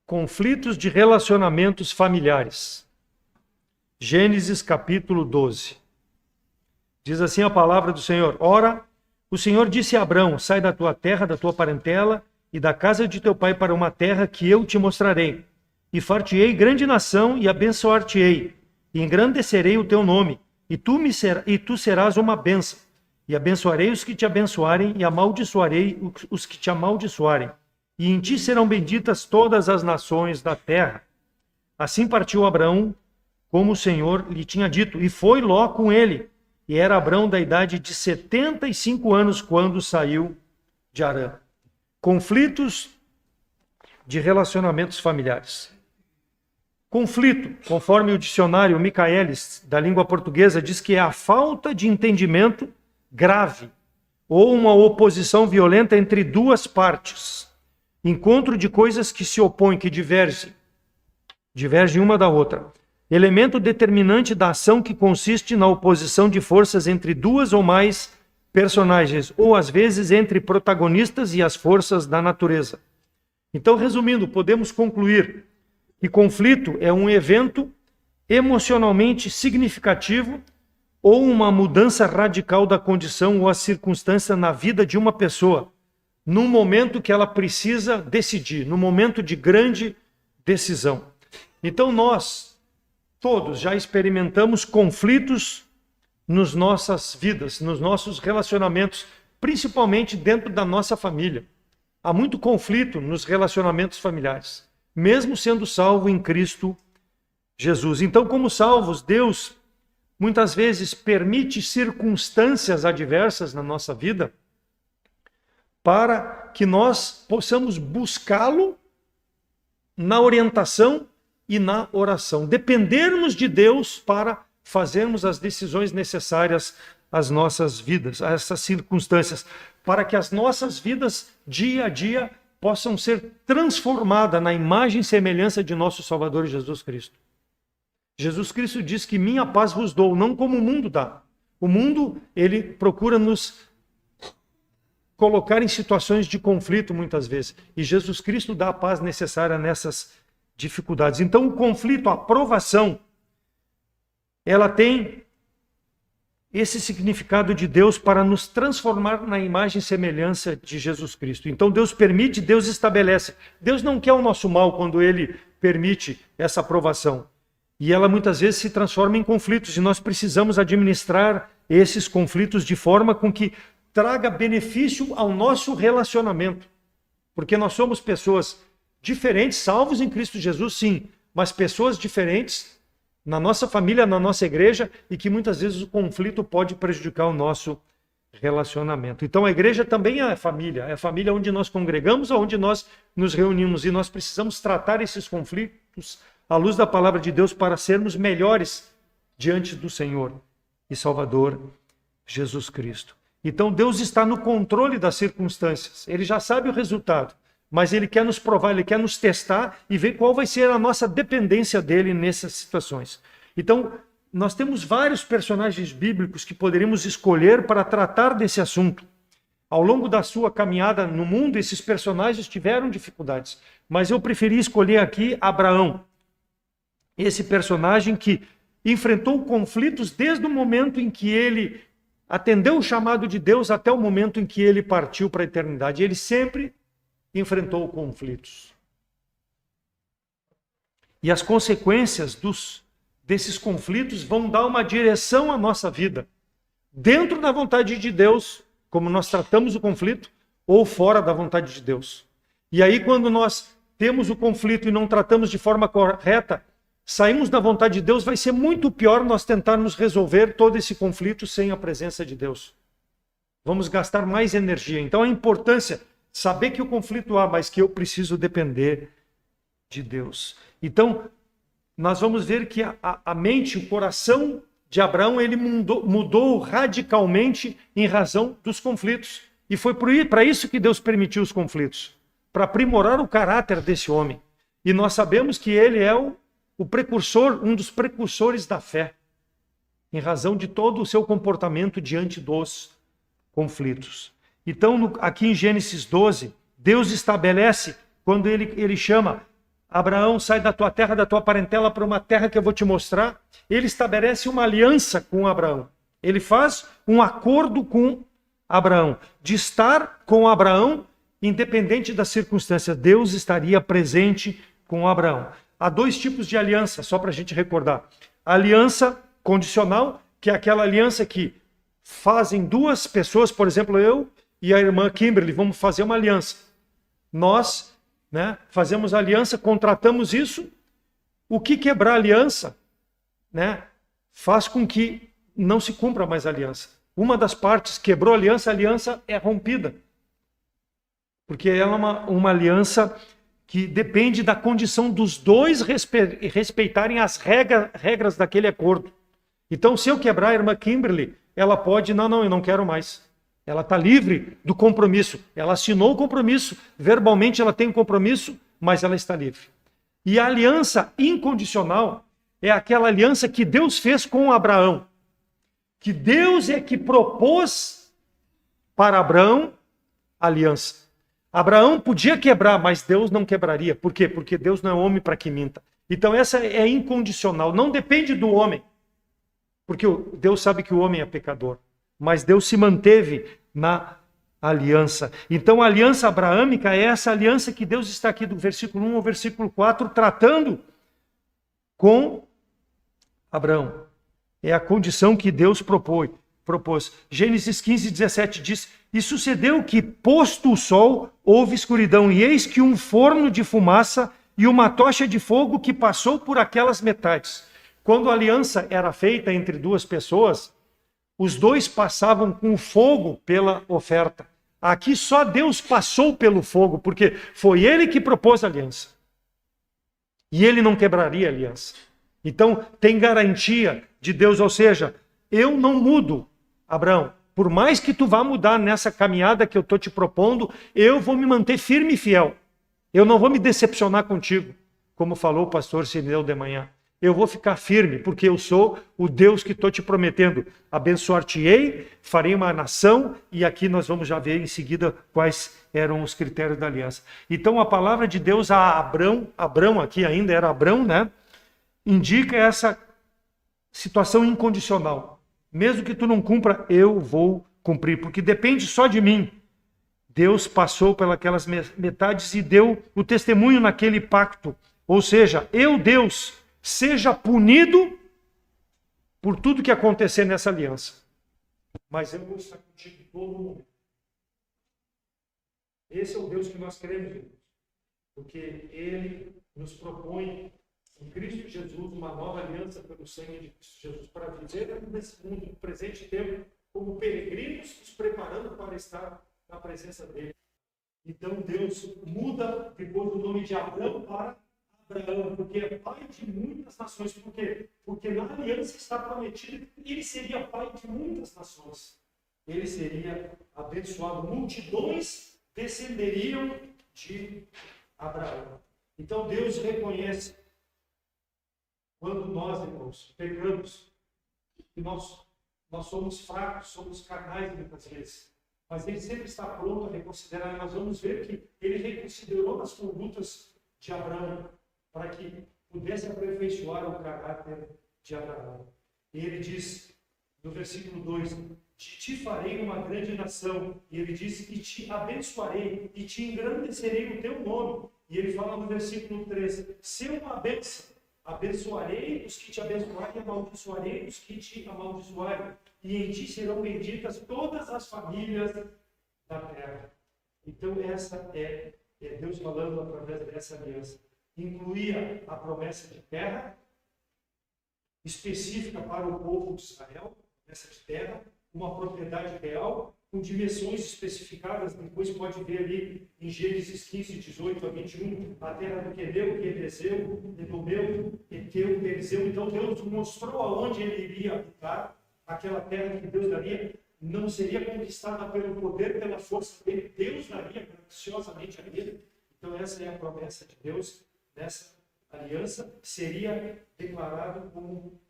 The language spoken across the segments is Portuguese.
Conflitos de relacionamentos familiares. Gênesis capítulo 12. Diz assim a palavra do Senhor: Ora, o Senhor disse a Abrão: sai da tua terra, da tua parentela e da casa de teu pai para uma terra que eu te mostrarei. E far-te-ei grande nação e abençoar-te-ei, e engrandecerei o teu nome, e tu serás uma bênção. E abençoarei os que te abençoarem, e amaldiçoarei os que te amaldiçoarem. E em ti serão benditas todas as nações da terra. Assim partiu Abrão, como o Senhor lhe tinha dito, e foi Ló com ele. E era Abrão da idade de 75 anos quando saiu de Harã. Conflitos de relacionamentos familiares. Conflito, conforme o dicionário Michaelis da língua portuguesa, diz que é a falta de entendimento grave ou uma oposição violenta entre duas partes. Encontro de coisas que se opõem, que divergem uma da outra. Elemento determinante da ação que consiste na oposição de forças entre duas ou mais personagens, ou às vezes entre protagonistas e as forças da natureza. Então, resumindo, podemos concluir que conflito é um evento emocionalmente significativo ou uma mudança radical da condição ou a circunstância na vida de uma pessoa, num momento que ela precisa decidir, num momento de grande decisão. Então nós, todos, já experimentamos conflitos nas nossas vidas, nos nossos relacionamentos, principalmente dentro da nossa família. Há muito conflito nos relacionamentos familiares, mesmo sendo salvo em Cristo Jesus. Então, como salvos, Deus muitas vezes permite circunstâncias adversas na nossa vida para que nós possamos buscá-lo na orientação e na oração. Dependermos de Deus para fazermos as decisões necessárias às nossas vidas, a essas circunstâncias, para que as nossas vidas, dia a dia, possam ser transformadas na imagem e semelhança de nosso Salvador Jesus Cristo. Jesus Cristo diz que minha paz vos dou, não como o mundo dá. O mundo, ele procura nos colocar em situações de conflito muitas vezes. E Jesus Cristo dá a paz necessária nessas dificuldades. Então o conflito, a provação, ela tem esse significado de Deus para nos transformar na imagem e semelhança de Jesus Cristo. Então Deus permite, Deus estabelece. Deus não quer o nosso mal quando Ele permite essa provação. E ela muitas vezes se transforma em conflitos. E nós precisamos administrar esses conflitos de forma com que traga benefício ao nosso relacionamento. Porque nós somos pessoas diferentes, salvos em Cristo Jesus, sim, mas pessoas diferentes na nossa família, na nossa igreja, e que muitas vezes o conflito pode prejudicar o nosso relacionamento. Então a igreja também é a família onde nós congregamos, onde nós nos reunimos, e nós precisamos tratar esses conflitos à luz da palavra de Deus para sermos melhores diante do Senhor e Salvador Jesus Cristo. Então Deus está no controle das circunstâncias. Ele já sabe o resultado, mas Ele quer nos provar, Ele quer nos testar e ver qual vai ser a nossa dependência dEle nessas situações. Então, nós temos vários personagens bíblicos que poderíamos escolher para tratar desse assunto. Ao longo da sua caminhada no mundo, esses personagens tiveram dificuldades, mas eu preferi escolher aqui Abraão. Esse personagem que enfrentou conflitos desde o momento em que ele atendeu o chamado de Deus até o momento em que ele partiu para a eternidade. Ele sempre enfrentou conflitos. E as consequências desses conflitos vão dar uma direção à nossa vida. Dentro da vontade de Deus, como nós tratamos o conflito, ou fora da vontade de Deus. E aí, quando nós temos o conflito e não tratamos de forma correta, saímos da vontade de Deus, vai ser muito pior nós tentarmos resolver todo esse conflito sem a presença de Deus. Vamos gastar mais energia. Então a importância, saber que o conflito há, mas que eu preciso depender de Deus. Então, nós vamos ver que a mente, o coração de Abraão, ele mudou radicalmente em razão dos conflitos. E foi para isso que Deus permitiu os conflitos, para aprimorar o caráter desse homem. E nós sabemos que ele é o precursor, um dos precursores da fé, em razão de todo o seu comportamento diante dos conflitos. Então, aqui em Gênesis 12, Deus estabelece, quando ele chama Abraão, sai da tua terra, da tua parentela, para uma terra que eu vou te mostrar. Ele estabelece uma aliança com Abraão. Ele faz um acordo com Abraão, de estar com Abraão, independente das circunstâncias. Deus estaria presente com Abraão. Há dois tipos de aliança, só para a gente recordar. A aliança condicional, que é aquela aliança que fazem duas pessoas, por exemplo, eu e a irmã Kimberly, vamos fazer uma aliança. Nós, né, fazemos aliança, contratamos isso. O que quebrar a aliança, né, faz com que não se cumpra mais a aliança. Uma das partes quebrou a aliança é rompida. Porque ela é uma aliança que depende da condição dos dois respeitarem as regras daquele acordo. Então, se eu quebrar a irmã Kimberly, ela pode, não, eu não quero mais. Ela está livre do compromisso. Ela assinou o compromisso, verbalmente ela tem um compromisso, mas ela está livre. E a aliança incondicional é aquela aliança que Deus fez com Abraão. Que Deus é que propôs para Abraão a aliança. Abraão podia quebrar, mas Deus não quebraria. Por quê? Porque Deus não é homem para que minta. Então essa é incondicional, não depende do homem. Porque Deus sabe que o homem é pecador. Mas Deus se manteve na aliança. Então a aliança abraâmica é essa aliança que Deus está aqui do versículo 1 ao versículo 4 tratando com Abraão. É a condição que Deus propôs. Gênesis 15, 17 diz: E sucedeu que, posto o sol, houve escuridão, e eis que um forno de fumaça e uma tocha de fogo que passou por aquelas metades. Quando a aliança era feita entre duas pessoas, os dois passavam com fogo pela oferta. Aqui só Deus passou pelo fogo, porque foi ele que propôs a aliança. E ele não quebraria a aliança. Então, tem garantia de Deus, ou seja, eu não mudo, Abraão. Por mais que tu vá mudar nessa caminhada que eu estou te propondo, eu vou me manter firme e fiel. Eu não vou me decepcionar contigo, como falou o pastor Sirineu de manhã. Eu vou ficar firme, porque eu sou o Deus que estou te prometendo. Abençoar-te-ei, farei uma nação, e aqui nós vamos já ver em seguida quais eram os critérios da aliança. Então a palavra de Deus a Abrão aqui ainda era Abrão, né? Indica essa situação incondicional. Mesmo que tu não cumpra, eu vou cumprir, porque depende só de mim. Deus passou pelas metades e deu o testemunho naquele pacto. Ou seja, eu, Deus, seja punido por tudo que acontecer nessa aliança. Mas eu vou estar contigo todo mundo. Esse é o Deus que nós queremos, porque Ele nos propõe em Cristo Jesus uma nova aliança pelo sangue de Cristo Jesus para viver nesse mundo no presente tempo como peregrinos nos preparando para estar na presença dele. Então Deus muda depois do nome de Abraão para Abraão, porque é pai de muitas nações. Por quê? Porque na aliança está prometido que ele seria pai de muitas nações. Ele seria abençoado. Multidões descenderiam de Abraão. Então Deus reconhece quando nós, irmãos, pecamos, que nós somos fracos, somos carnais muitas vezes. Mas ele sempre está pronto a reconsiderar. Nós vamos ver que ele reconsiderou as condutas de Abraão para que pudesse aperfeiçoar o caráter de Abraão. E ele diz, no versículo 2, de ti farei uma grande nação. E ele diz, e te abençoarei, e te engrandecerei o teu nome. E ele fala no versículo 3, ser uma bênção. Abençoarei os que te abençoarem e amaldiçoarei os que te amaldiçoarem. E em ti serão benditas todas as famílias da terra. Então essa é Deus falando através dessa aliança. Incluía a promessa de terra, específica para o povo de Israel, promessa de terra, uma propriedade real, com dimensões especificadas, depois pode ver ali em Gênesis 15, 18 a 21, a terra do Queneu, Quebezeu, Edomeu, Eteu, Perizeu. Então Deus mostrou aonde ele iria habitar, aquela terra que Deus daria, não seria conquistada pelo poder, pela força dele, Deus daria graciosamente a ele. Então essa é a promessa de Deus nessa aliança, seria declarado como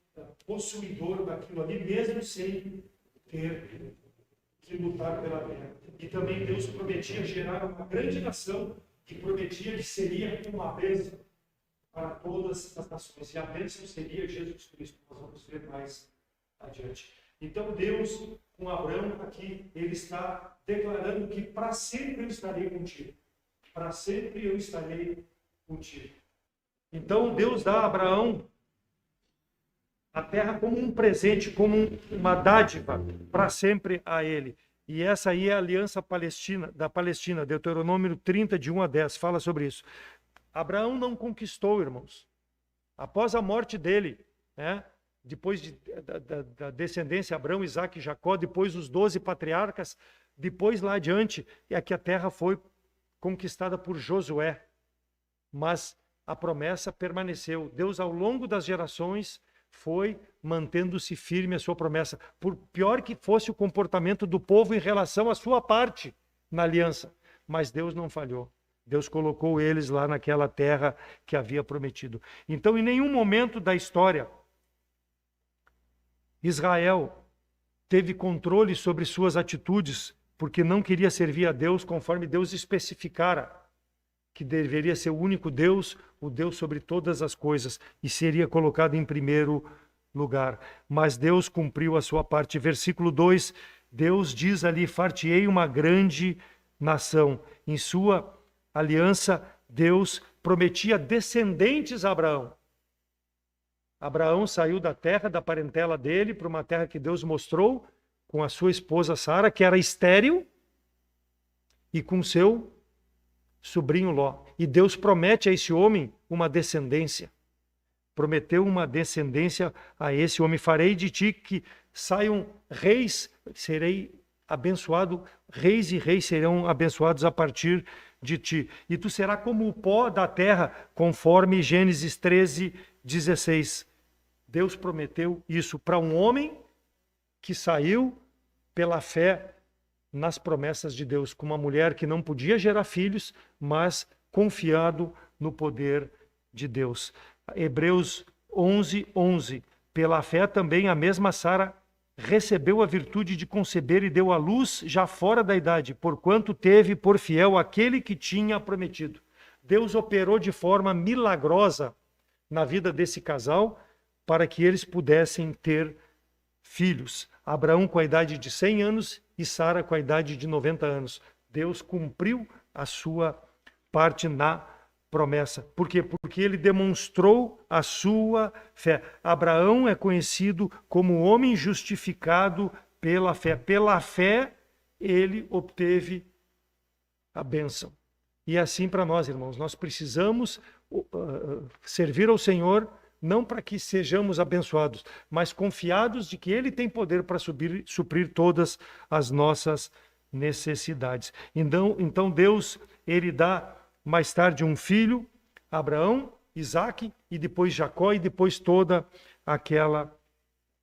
possuidor daquilo ali, mesmo sem ter que lutar pela terra. E também Deus prometia gerar uma grande nação, e prometia que seria uma bênção. para todas as nações. E a bênção seria Jesus Cristo. Nós vamos ver mais adiante. Então Deus, com Abraão aqui, ele está declarando que para sempre eu estarei contigo. Para sempre eu estarei contigo. Então Deus dá a Abraão a terra como um presente, como uma dádiva para sempre a ele. E essa aí é a aliança da Palestina, Deuteronômio 30, de 1 a 10, fala sobre isso. Abraão não conquistou, irmãos. Após a morte dele, né, depois da descendência, Abraão, Isaque e Jacó, depois os 12 patriarcas, depois lá adiante, é que a terra foi conquistada por Josué. Mas a promessa permaneceu. Deus, ao longo das gerações, foi mantendo-se firme a sua promessa. Por pior que fosse o comportamento do povo em relação à sua parte na aliança. Mas Deus não falhou. Deus colocou eles lá naquela terra que havia prometido. Então, em nenhum momento da história, Israel teve controle sobre suas atitudes, porque não queria servir a Deus conforme Deus especificara que deveria ser o único Deus, o Deus sobre todas as coisas, e seria colocado em primeiro lugar. Mas Deus cumpriu a sua parte. Versículo 2, Deus diz ali, far-te-ei uma grande nação. Em sua aliança, Deus prometia descendentes a Abraão. Abraão saiu da terra, da parentela dele, para uma terra que Deus mostrou, com a sua esposa Sara, que era estéril, e com seu sobrinho Ló. E Deus promete a esse homem uma descendência. Prometeu uma descendência a esse homem. Farei de ti que saiam reis, serei abençoado, reis e reis serão abençoados a partir de ti. E tu serás como o pó da terra, conforme Gênesis 13, 16. Deus prometeu isso para um homem que saiu pela fé nas promessas de Deus, com uma mulher que não podia gerar filhos, mas confiado no poder de Deus. Hebreus 11, 11. Pela fé também a mesma Sara recebeu a virtude de conceber e deu à luz já fora da idade, porquanto teve por fiel aquele que tinha prometido. Deus operou de forma milagrosa na vida desse casal para que eles pudessem ter filhos. Abraão com a idade de 100 anos e Sara com a idade de 90 anos. Deus cumpriu a sua parte na promessa. Por quê? Porque ele demonstrou a sua fé. Abraão é conhecido como homem justificado pela fé. Pela fé, ele obteve a bênção. E é assim para nós, irmãos. Nós precisamos servir ao Senhor, não para que sejamos abençoados, mas confiados de que Ele tem poder para suprir todas as nossas necessidades. Então Deus, Ele dá mais tarde um filho, Abraão, Isaque, e depois Jacó, e depois toda aquela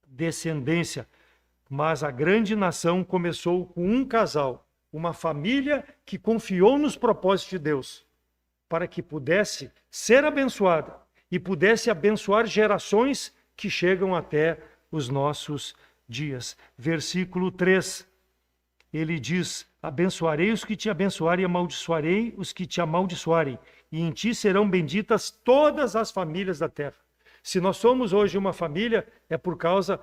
descendência. Mas a grande nação começou com um casal, uma família que confiou nos propósitos de Deus, para que pudesse ser abençoada e pudesse abençoar gerações que chegam até os nossos dias. Versículo 3, ele diz: abençoarei os que te abençoarem e amaldiçoarei os que te amaldiçoarem, e em ti serão benditas todas as famílias da terra. Se nós somos hoje uma família, é por causa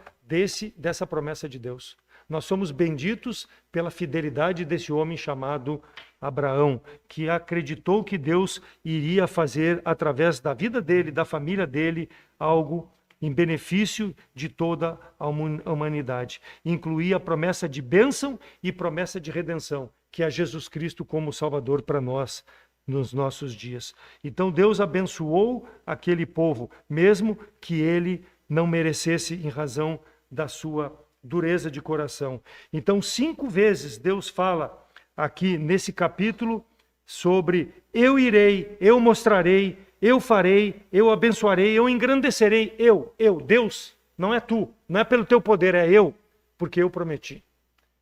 dessa promessa de Deus. Nós somos benditos pela fidelidade desse homem chamado Abraão, que acreditou que Deus iria fazer, através da vida dele, da família dele, algo em benefício de toda a humanidade. Incluía a promessa de bênção e promessa de redenção, que é Jesus Cristo como Salvador para nós nos nossos dias. Então Deus abençoou aquele povo, mesmo que ele não merecesse em razão da sua dureza de coração. Então 5 vezes Deus fala aqui nesse capítulo sobre eu irei, eu mostrarei, eu farei, eu abençoarei, eu engrandecerei, eu, Deus, não é tu, não é pelo teu poder, é eu, porque eu prometi.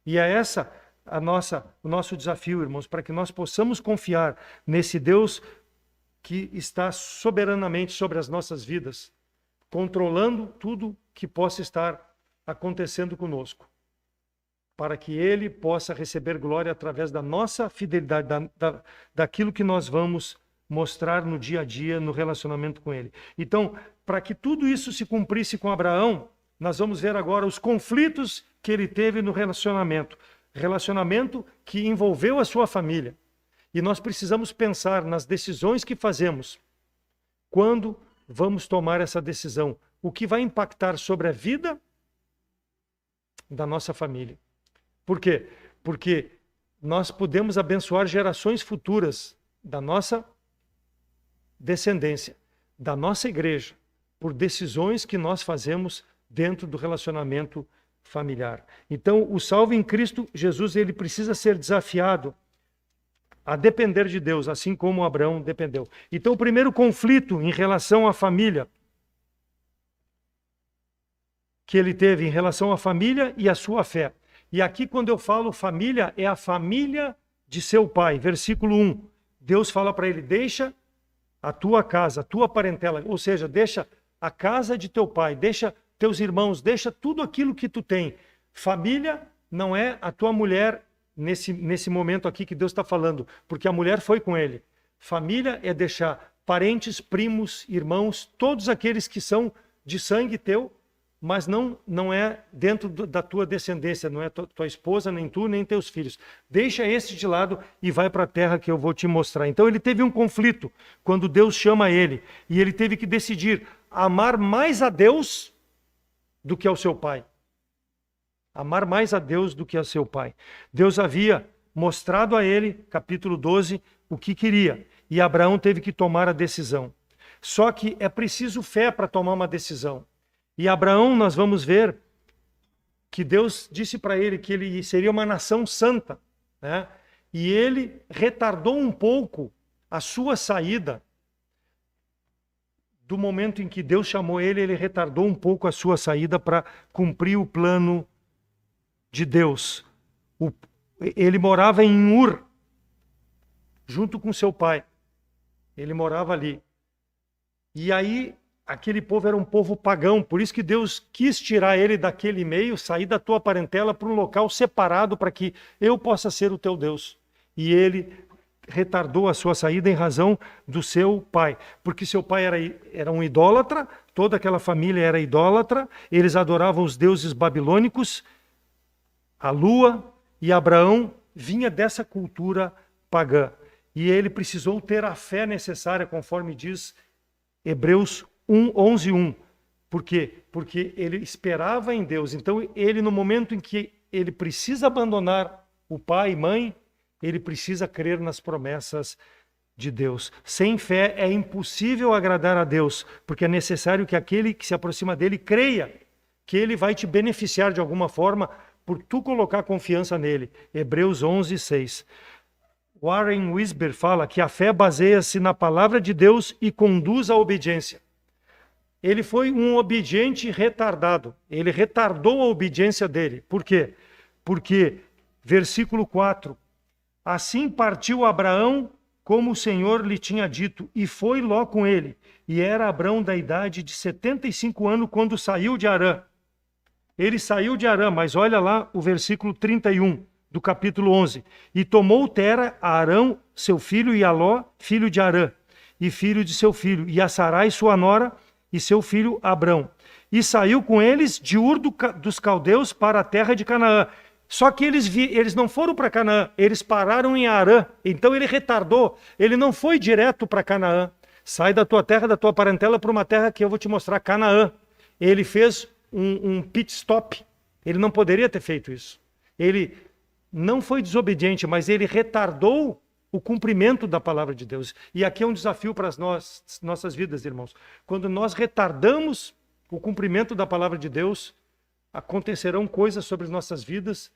E é essa o nosso desafio, irmãos, para que nós possamos confiar nesse Deus que está soberanamente sobre as nossas vidas, controlando tudo que possa estar acontecendo conosco, para que Ele possa receber glória através da nossa fidelidade, daquilo que nós vamos mostrar no dia a dia, no relacionamento com ele. Então, para que tudo isso se cumprisse com Abraão, nós vamos ver agora os conflitos que ele teve no relacionamento. Relacionamento que envolveu a sua família. E nós precisamos pensar nas decisões que fazemos. Quando vamos tomar essa decisão? O que vai impactar sobre a vida da nossa família? Por quê? Porque nós podemos abençoar gerações futuras da nossa descendência, da nossa igreja, por decisões que nós fazemos dentro do relacionamento familiar. Então, o salvo em Cristo Jesus, ele precisa ser desafiado a depender de Deus, assim como Abraão dependeu. Então, o primeiro conflito em relação à família que ele teve em relação à família e à sua fé. E aqui, quando eu falo família, é a família de seu pai. Versículo 1. Deus fala para ele, deixa a tua casa, a tua parentela, ou seja, deixa a casa de teu pai, deixa teus irmãos, deixa tudo aquilo que tu tem. Família não é a tua mulher nesse momento aqui que Deus está falando, porque a mulher foi com ele. Família é deixar parentes, primos, irmãos, todos aqueles que são de sangue teu, mas não é dentro da tua descendência, não é tua esposa, nem tu, nem teus filhos. Deixa esse de lado e vai para a terra que eu vou te mostrar. Então ele teve um conflito quando Deus chama ele, e ele teve que decidir amar mais a Deus do que ao seu pai. Amar mais a Deus do que ao seu pai. Deus havia mostrado a ele, capítulo 12, o que queria, e Abraão teve que tomar a decisão. Só que é preciso fé para tomar uma decisão. E Abraão, nós vamos ver que Deus disse para ele que ele seria uma nação santa, né? E ele retardou um pouco a sua saída. Do momento em que Deus chamou ele, ele retardou um pouco a sua saída para cumprir o plano de Deus. Ele morava em Ur, junto com seu pai. Ele morava ali. E aí, aquele povo era um povo pagão, por isso que Deus quis tirar ele daquele meio, sair da tua parentela para um local separado para que eu possa ser o teu Deus. E ele retardou a sua saída em razão do seu pai, porque seu pai era um idólatra, toda aquela família era idólatra, eles adoravam os deuses babilônicos, a lua, e Abraão vinha dessa cultura pagã. E ele precisou ter a fé necessária, conforme diz Hebreus 11:1. Por quê? Porque ele esperava em Deus. Então, ele, no momento em que ele precisa abandonar o pai e mãe, ele precisa crer nas promessas de Deus. Sem fé é impossível agradar a Deus, porque é necessário que aquele que se aproxima dele creia que ele vai te beneficiar de alguma forma por tu colocar confiança nele. Hebreus 11:6. Warren Wiersbe fala que a fé baseia-se na palavra de Deus e conduz à obediência. Ele foi um obediente retardado. Ele retardou a obediência dele. Por quê? Porque, versículo 4, assim partiu Abraão como o Senhor lhe tinha dito, e foi Ló com ele. E era Abraão da idade de 75 anos quando saiu de Harã. Ele saiu de Harã, mas olha lá o versículo 31 do capítulo 11. E tomou Tera a Arão, seu filho, e a Ló, filho de Harã, e filho de seu filho, e a Sarai, sua nora, e seu filho Abrão. E saiu com eles de Ur dos Caldeus para a terra de Canaã. Só que eles não foram para Canaã, eles pararam em Harã. Então ele retardou, ele não foi direto para Canaã. Sai da tua terra, da tua parentela, para uma terra que eu vou te mostrar, Canaã. Ele fez um pit stop. Ele não poderia ter feito isso. Ele não foi desobediente, mas ele retardou o cumprimento da palavra de Deus. E aqui é um desafio para as nossas vidas, irmãos. Quando nós retardamos o cumprimento da palavra de Deus, acontecerão coisas sobre as nossas vidas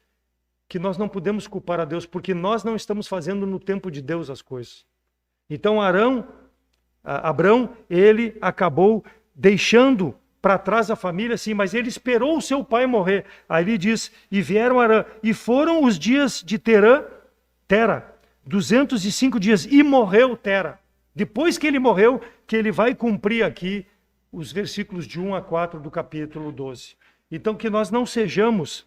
que nós não podemos culpar a Deus, porque nós não estamos fazendo no tempo de Deus as coisas. Então Abrão, ele acabou deixando para trás a família, sim, mas ele esperou o seu pai morrer. Aí ele diz, e vieram a Harã, e foram os dias de Tera, 205 dias, e morreu Tera. Depois que ele morreu, que ele vai cumprir aqui os versículos de 1 a 4 do capítulo 12. Então, que nós não sejamos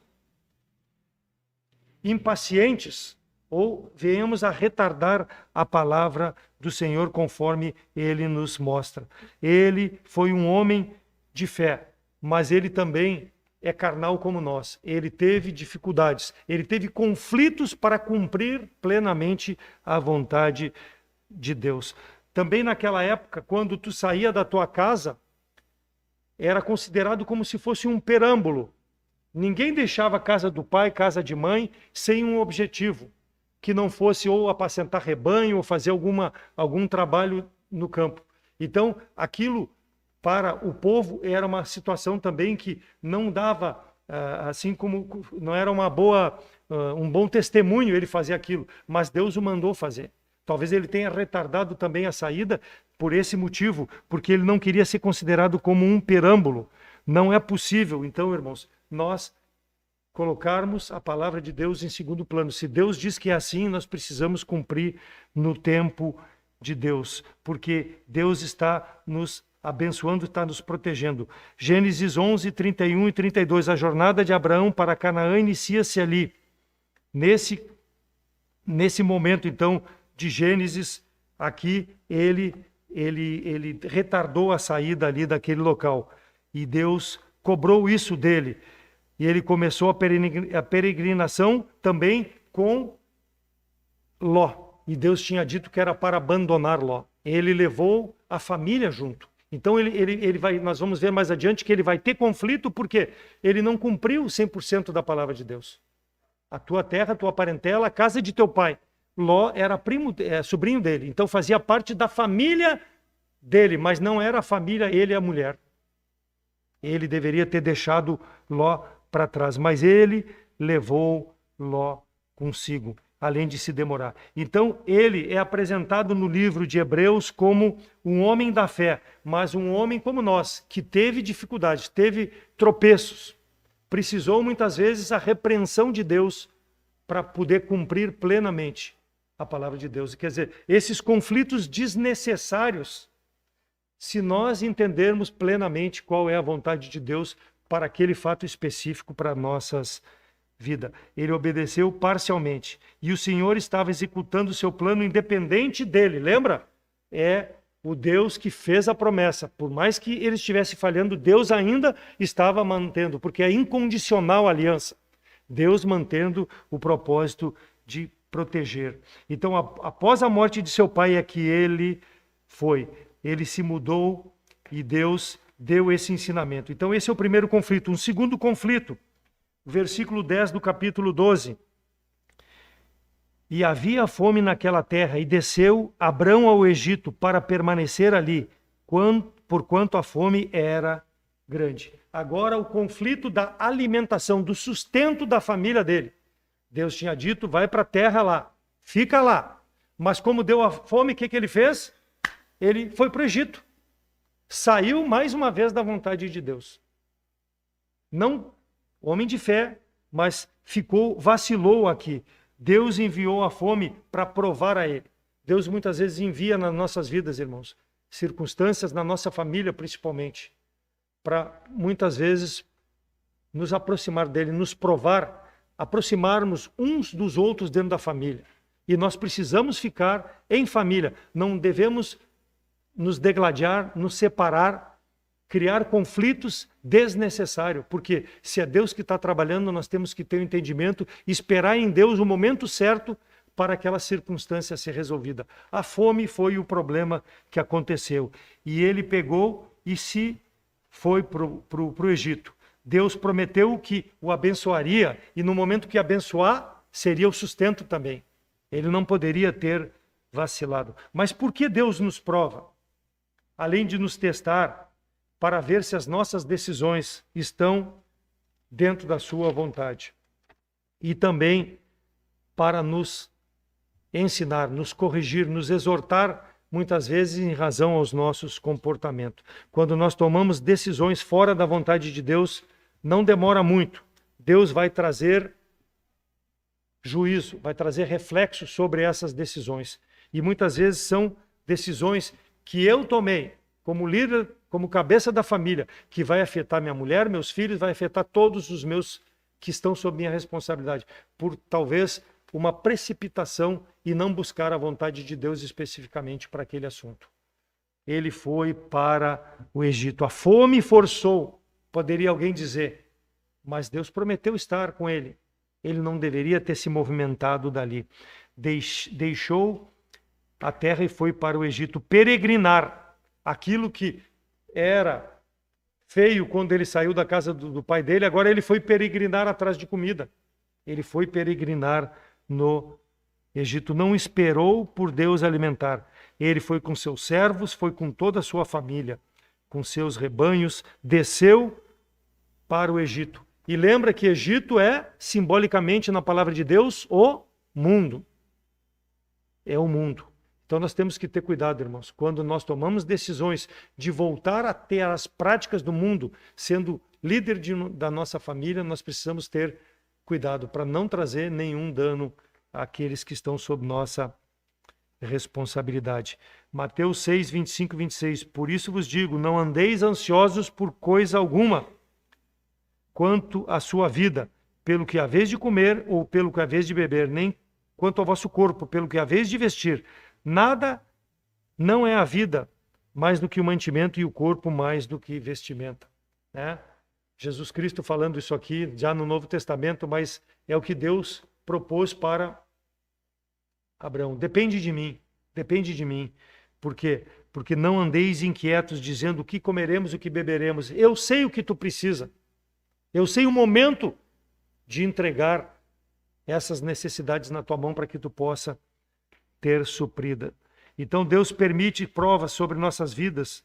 impacientes ou venhamos a retardar a palavra do Senhor conforme ele nos mostra. Ele foi um homem de fé, mas ele também é carnal como nós. Ele teve dificuldades, ele teve conflitos para cumprir plenamente a vontade de Deus. Também naquela época, quando tu saía da tua casa, era considerado como se fosse um perâmbulo. Ninguém deixava a casa do pai, casa de mãe, sem um objetivo, que não fosse ou apacentar rebanho ou fazer algum trabalho no campo. Então, aquilo para o povo era uma situação também que não dava, assim como não era um bom testemunho ele fazer aquilo, mas Deus o mandou fazer. Talvez ele tenha retardado também a saída por esse motivo, porque ele não queria ser considerado como um perâmbulo. Não é possível, então, irmãos, nós colocarmos a palavra de Deus em segundo plano. Se Deus diz que é assim, nós precisamos cumprir no tempo de Deus, porque Deus está nos abençoando, está nos protegendo. Gênesis 11, 31 e 32. A jornada de Abraão para Canaã inicia-se ali. Nesse momento, então, de Gênesis, aqui ele retardou a saída ali daquele local. E Deus cobrou isso dele. E ele começou a peregrinação também com Ló. E Deus tinha dito que era para abandonar Ló. Ele levou a família junto. Então nós vamos ver mais adiante que ele vai ter conflito porque ele não cumpriu 100% da palavra de Deus. A tua terra, a tua parentela, a casa de teu pai. Ló era sobrinho dele, então fazia parte da família dele, mas não era a família, ele e a mulher. Ele deveria ter deixado Ló para trás, mas ele levou Ló consigo, além de se demorar. Então, ele é apresentado no livro de Hebreus como um homem da fé, mas um homem como nós, que teve dificuldades, teve tropeços, precisou muitas vezes a repreensão de Deus para poder cumprir plenamente a palavra de Deus. Quer dizer, esses conflitos desnecessários, se nós entendermos plenamente qual é a vontade de Deus para aquele fato específico para nossas vidas. Ele obedeceu parcialmente. E o Senhor estava executando o seu plano independente dele. Lembra? É o Deus que fez a promessa. Por mais que ele estivesse falhando, Deus ainda estava mantendo, porque é incondicional a aliança. Deus mantendo o propósito de proteger. Então, após a morte de seu pai é que ele se mudou e Deus deu esse ensinamento. Então, esse é o primeiro conflito. Um segundo conflito, versículo 10 do capítulo 12. E havia fome naquela terra, e desceu Abrão ao Egito para permanecer ali, porquanto a fome era grande. Agora o conflito da alimentação, do sustento da família dele. Deus tinha dito, vai para a terra lá, fica lá. Mas como deu a fome, o que ele fez? Ele foi para o Egito. Saiu mais uma vez da vontade de Deus. Não homem de fé, mas vacilou aqui. Deus enviou a fome para provar a ele. Deus muitas vezes envia nas nossas vidas, irmãos, circunstâncias na nossa família principalmente, para muitas vezes nos aproximar dele, nos provar, aproximarmos uns dos outros dentro da família. E nós precisamos ficar em família, não devemos nos degladiar, nos separar, criar conflitos desnecessários, porque se é Deus que está trabalhando, nós temos que ter o entendimento, esperar em Deus o momento certo para aquela circunstância ser resolvida. A fome foi o problema que aconteceu. E ele pegou e foi para o Egito. Deus prometeu que o abençoaria, e no momento que abençoar, seria o sustento também. Ele não poderia ter vacilado. Mas por que Deus nos prova? Além de nos testar, para ver se as nossas decisões estão dentro da sua vontade. E também para nos ensinar, nos corrigir, nos exortar, muitas vezes em razão aos nossos comportamentos. Quando nós tomamos decisões fora da vontade de Deus, não demora muito. Deus vai trazer juízo, vai trazer reflexo sobre essas decisões. E muitas vezes são decisões que eu tomei como líder, como cabeça da família, que vai afetar minha mulher, meus filhos, vai afetar todos os meus que estão sob minha responsabilidade, por talvez uma precipitação e não buscar a vontade de Deus especificamente para aquele assunto. Ele foi para o Egito. A fome forçou, poderia alguém dizer, mas Deus prometeu estar com ele. Ele não deveria ter se movimentado dali. Deixou a terra e foi para o Egito peregrinar. Aquilo que era feio quando ele saiu da casa do pai dele, agora ele foi peregrinar atrás de comida. Ele foi peregrinar no Egito. Não esperou por Deus alimentar. Ele foi com seus servos, foi com toda a sua família, com seus rebanhos, desceu para o Egito. E lembra que Egito é, simbolicamente na palavra de Deus, o mundo. É o mundo. Então nós temos que ter cuidado, irmãos. Quando nós tomamos decisões de voltar a ter as práticas do mundo, sendo líder da nossa família, nós precisamos ter cuidado para não trazer nenhum dano àqueles que estão sob nossa responsabilidade. Mateus 6, 25 e 26. Por isso vos digo, não andeis ansiosos por coisa alguma, quanto à sua vida, pelo que haveis de comer ou pelo que haveis de beber, nem quanto ao vosso corpo, pelo que haveis de vestir. Nada não é a vida mais do que o mantimento e o corpo mais do que vestimenta. Né? Jesus Cristo falando isso aqui já no Novo Testamento, mas é o que Deus propôs para Abraão. Depende de mim. Por quê? Porque não andeis inquietos dizendo o que comeremos e o que beberemos. Eu sei o que tu precisa. Eu sei o momento de entregar essas necessidades na tua mão para que tu possa ter suprida. Então Deus permite provas sobre nossas vidas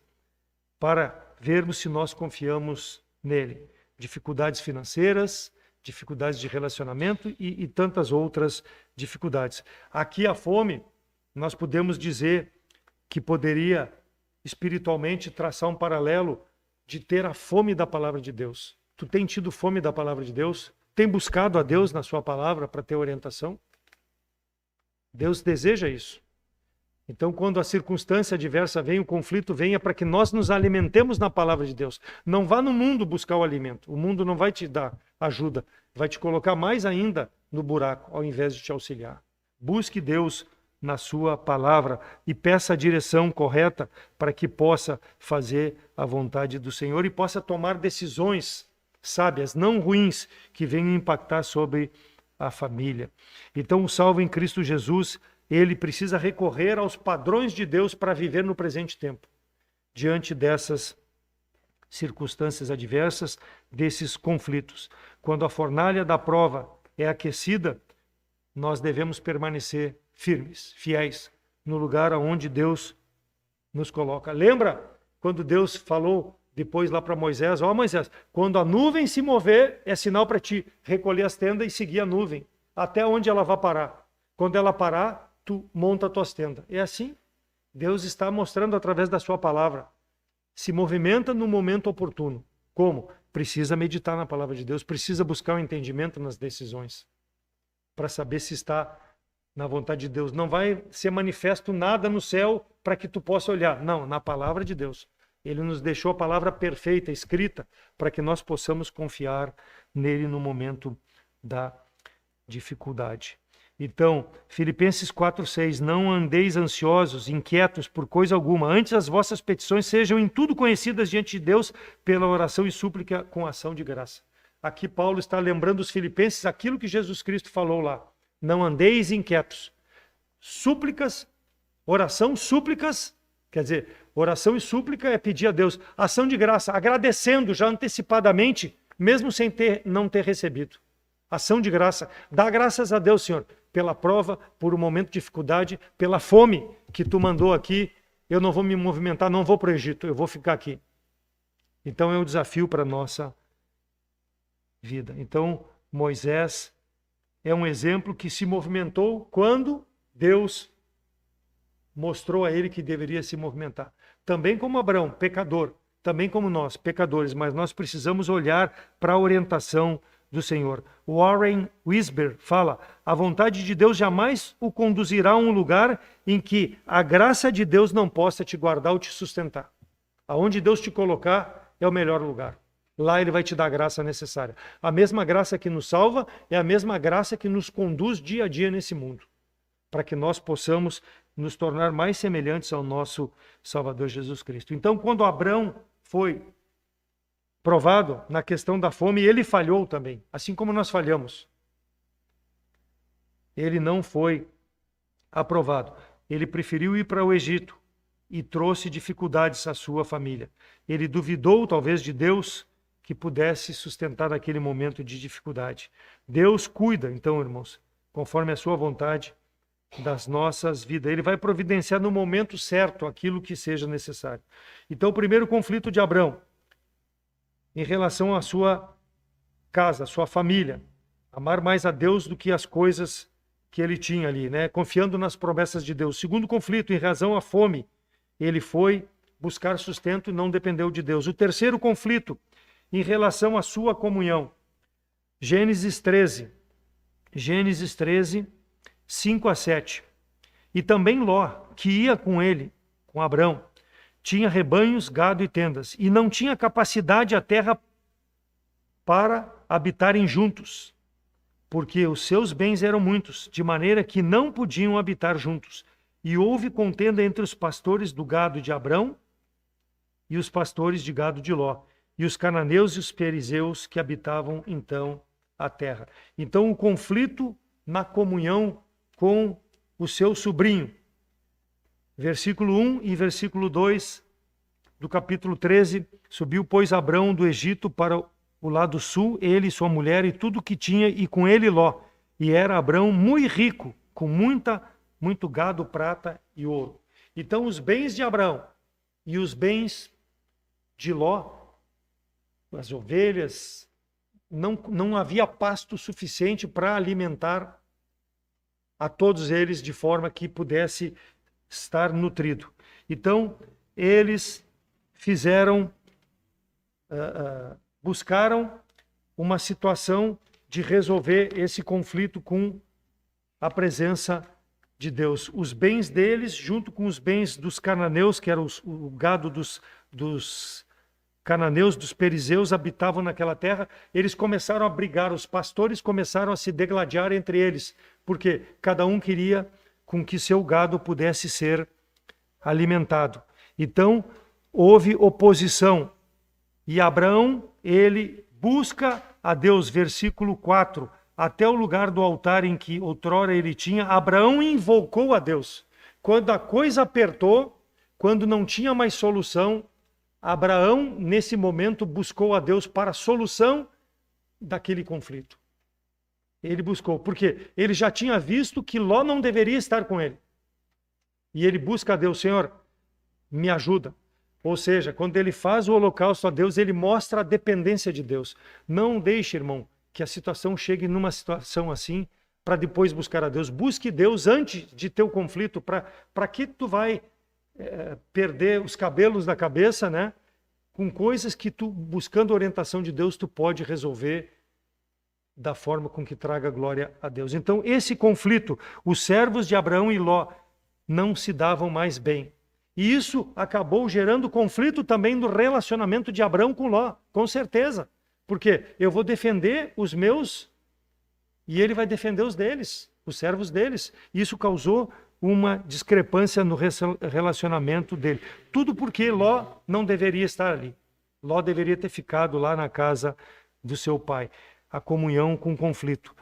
para vermos se nós confiamos nele. Dificuldades financeiras, dificuldades de relacionamento e tantas outras dificuldades. Aqui a fome, nós podemos dizer que poderia espiritualmente traçar um paralelo de ter a fome da palavra de Deus. Tu tem tido fome da palavra de Deus? Tem buscado a Deus na sua palavra para ter orientação? Deus deseja isso. Então, quando a circunstância adversa vem, o conflito venha para que nós nos alimentemos na palavra de Deus. Não vá no mundo buscar o alimento. O mundo não vai te dar ajuda. Vai te colocar mais ainda no buraco, ao invés de te auxiliar. Busque Deus na sua palavra e peça a direção correta para que possa fazer a vontade do Senhor e possa tomar decisões sábias, não ruins, que venham impactar sobre a família. Então, o salvo em Cristo Jesus, ele precisa recorrer aos padrões de Deus para viver no presente tempo, diante dessas circunstâncias adversas, desses conflitos. Quando a fornalha da prova é aquecida, nós devemos permanecer firmes, fiéis, no lugar aonde Deus nos coloca. Lembra quando Deus falou depois lá para Moisés, Moisés, quando a nuvem se mover, é sinal para ti recolher as tendas e seguir a nuvem, até onde ela vai parar. Quando ela parar, tu monta as tuas tendas. É assim. Deus está mostrando através da sua palavra. Se movimenta no momento oportuno. Como? Precisa meditar na palavra de Deus, precisa buscar o entendimento nas decisões, para saber se está na vontade de Deus. Não vai ser manifesto nada no céu para que tu possa olhar. Não, na palavra de Deus. Ele nos deixou a palavra perfeita, escrita, para que nós possamos confiar nele no momento da dificuldade. Então, Filipenses 4:6, não andeis ansiosos, inquietos por coisa alguma, antes as vossas petições sejam em tudo conhecidas diante de Deus pela oração e súplica com ação de graça. Aqui Paulo está lembrando os filipenses aquilo que Jesus Cristo falou lá. Não andeis inquietos. Súplicas, oração, súplicas, quer dizer, oração e súplica é pedir a Deus. Ação de graça, agradecendo já antecipadamente, mesmo sem não ter recebido. Ação de graça. Dá graças a Deus, Senhor, pela prova, por um momento de dificuldade, pela fome que tu mandou aqui. Eu não vou me movimentar, não vou para o Egito, eu vou ficar aqui. Então é um desafio para a nossa vida. Então, Moisés é um exemplo que se movimentou quando Deus mostrou a ele que deveria se movimentar. Também como Abraão, pecador, também como nós, pecadores, mas nós precisamos olhar para a orientação do Senhor. Warren Wisber fala, a vontade de Deus jamais o conduzirá a um lugar em que a graça de Deus não possa te guardar ou te sustentar. Aonde Deus te colocar é o melhor lugar. Lá ele vai te dar a graça necessária. A mesma graça que nos salva é a mesma graça que nos conduz dia a dia nesse mundo, para que nós possamos nos tornar mais semelhantes ao nosso Salvador Jesus Cristo. Então, quando Abrão foi provado na questão da fome, ele falhou também, assim como nós falhamos. Ele não foi aprovado. Ele preferiu ir para o Egito e trouxe dificuldades à sua família. Ele duvidou, talvez, de Deus que pudesse sustentar naquele momento de dificuldade. Deus cuida, então, irmãos, conforme a sua vontade, das nossas vidas. Ele vai providenciar no momento certo aquilo que seja necessário. Então, o primeiro conflito de Abrão, em relação à sua casa, à sua família, amar mais a Deus do que as coisas que ele tinha ali, né? Confiando nas promessas de Deus. Segundo conflito, em razão à fome, ele foi buscar sustento e não dependeu de Deus. O terceiro conflito, em relação à sua comunhão. Gênesis 13, 5 a 7. E também Ló, que ia com ele, com Abrão, tinha rebanhos, gado e tendas, e não tinha capacidade a terra para habitarem juntos, porque os seus bens eram muitos, de maneira que não podiam habitar juntos. E houve contenda entre os pastores do gado de Abrão e os pastores de gado de Ló, e os cananeus e os perizeus que habitavam então a terra. Então, o conflito na comunhão com o seu sobrinho. Versículo 1 e versículo 2 do capítulo 13. Subiu, pois, Abrão do Egito para o lado sul, ele e sua mulher e tudo que tinha, e com ele Ló. E era Abrão muito rico, com muito gado, prata e ouro. Então, os bens de Abrão e os bens de Ló, as ovelhas, não havia pasto suficiente para alimentar a todos eles de forma que pudesse estar nutrido. Então, eles buscaram uma situação de resolver esse conflito com a presença de Deus. Os bens deles, junto com os bens dos cananeus, que era o gado dos cananeus, dos perizeus, habitavam naquela terra, eles começaram a brigar, os pastores começaram a se degladiar entre eles, porque cada um queria com que seu gado pudesse ser alimentado. Então, houve oposição. E Abraão, ele busca a Deus, versículo 4, até o lugar do altar em que outrora ele tinha, Abraão invocou a Deus. Quando a coisa apertou, quando não tinha mais solução, Abraão, nesse momento, buscou a Deus para a solução daquele conflito. Ele buscou, porque ele já tinha visto que Ló não deveria estar com ele. E ele busca a Deus, Senhor, me ajuda. Ou seja, quando ele faz o holocausto a Deus, ele mostra a dependência de Deus. Não deixe, irmão, que a situação chegue numa situação assim, para depois buscar a Deus. Busque Deus antes de ter o conflito, para que tu vai perder os cabelos da cabeça, né? Com coisas que tu, buscando a orientação de Deus, tu pode resolver da forma com que traga glória a Deus. Então, esse conflito, os servos de Abraão e Ló não se davam mais bem. E isso acabou gerando conflito também no relacionamento de Abraão com Ló, com certeza. Porque eu vou defender os meus e ele vai defender os deles, os servos deles. Isso causou uma discrepância no relacionamento dele. Tudo porque Ló não deveria estar ali. Ló deveria ter ficado lá na casa do seu pai. A comunhão com o conflito.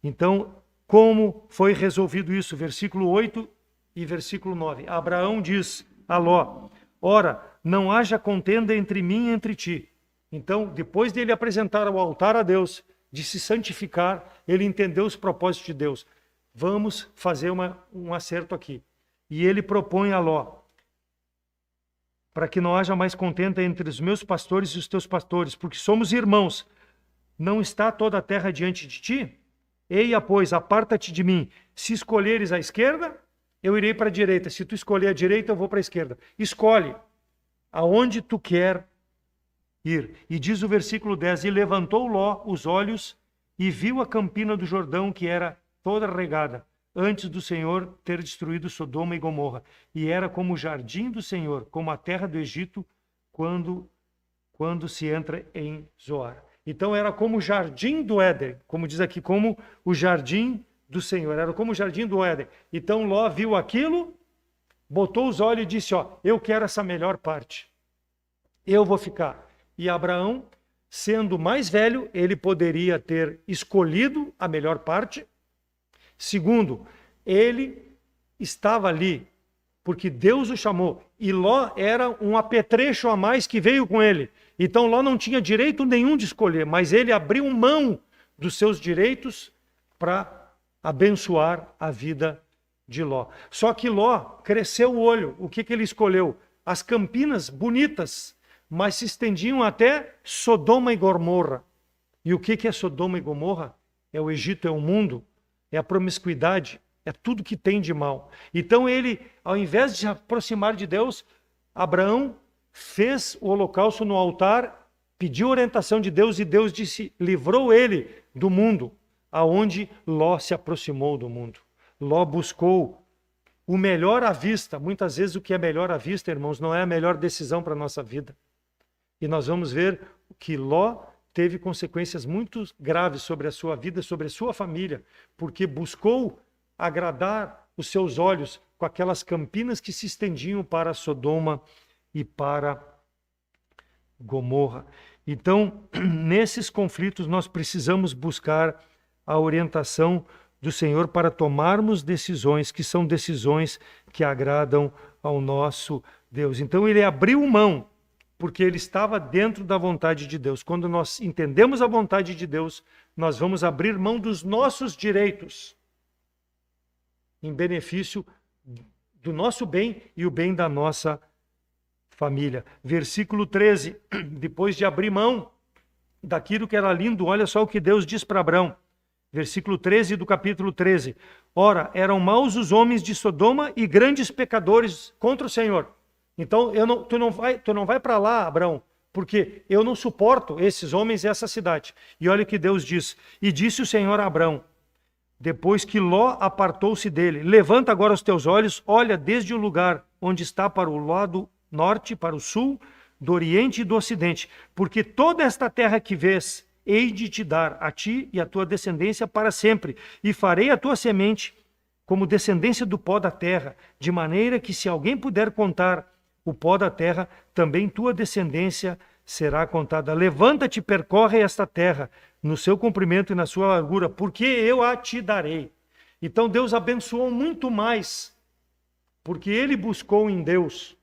Então, como foi resolvido isso? Versículo 8 e versículo 9. Abraão diz a Ló: ora, não haja contenda entre mim e entre ti. Então, depois dele apresentar ao altar a Deus, de se santificar, ele entendeu os propósitos de Deus. Vamos fazer um acerto aqui. E ele propõe a Ló: para que não haja mais contenda entre os meus pastores e os teus pastores, porque somos irmãos. Não está toda a terra diante de ti? Eia, pois, aparta-te de mim. Se escolheres a esquerda, eu irei para a direita. Se tu escolher a direita, eu vou para a esquerda. Escolhe aonde tu quer ir. E diz o versículo 10, e levantou Ló os olhos e viu a campina do Jordão, que era toda regada, antes do Senhor ter destruído Sodoma e Gomorra. E era como o jardim do Senhor, como a terra do Egito, quando quando se entra em Zoar. Então era como o jardim do Éden, como diz aqui, como o jardim do Senhor, era como o jardim do Éden. Então Ló viu aquilo, botou os olhos e disse, ó, eu quero essa melhor parte, eu vou ficar. E Abraão, sendo mais velho, ele poderia ter escolhido a melhor parte. Segundo, ele estava ali porque Deus o chamou. E Ló era um apetrecho a mais que veio com ele. Então Ló não tinha direito nenhum de escolher, mas ele abriu mão dos seus direitos para abençoar a vida de Ló. Só que Ló cresceu o olho. O que ele escolheu? As campinas bonitas, mas se estendiam até Sodoma e Gomorra. E o que é Sodoma e Gomorra? É o Egito, é o mundo, é a promiscuidade, é tudo que tem de mal. Então ele, ao invés de se aproximar de Deus, Abraão fez o holocausto no altar, pediu orientação de Deus e Deus disse, livrou ele do mundo, aonde Ló se aproximou do mundo. Ló buscou o melhor à vista. Muitas vezes o que é melhor à vista, irmãos, não é a melhor decisão para a nossa vida. E nós vamos ver que Ló teve consequências muito graves sobre a sua vida, sobre a sua família, porque buscou agradar os seus olhos com aquelas campinas que se estendiam para Sodoma e para Gomorra. Então, nesses conflitos, nós precisamos buscar a orientação do Senhor para tomarmos decisões que são decisões que agradam ao nosso Deus. Então, ele abriu mão, porque ele estava dentro da vontade de Deus. Quando nós entendemos a vontade de Deus, nós vamos abrir mão dos nossos direitos em benefício do nosso bem e o bem da nossa família. Versículo 13, depois de abrir mão daquilo que era lindo, olha só o que Deus diz para Abraão. Versículo 13 do capítulo 13. Ora, eram maus os homens de Sodoma e grandes pecadores contra o Senhor. Então, tu não vai para lá, Abraão, porque eu não suporto esses homens e essa cidade. E olha o que Deus diz. E disse o Senhor a Abraão, depois que Ló apartou-se dele, levanta agora os teus olhos, olha desde o lugar onde está para o lado norte, para o sul, do oriente e do ocidente, porque toda esta terra que vês, hei de te dar a ti e a tua descendência para sempre, e farei a tua semente como descendência do pó da terra, de maneira que se alguém puder contar o pó da terra, também tua descendência será contada. Levanta-te, percorre esta terra, no seu comprimento e na sua largura, porque eu a te darei. Então Deus abençoou muito mais, porque ele buscou em Deus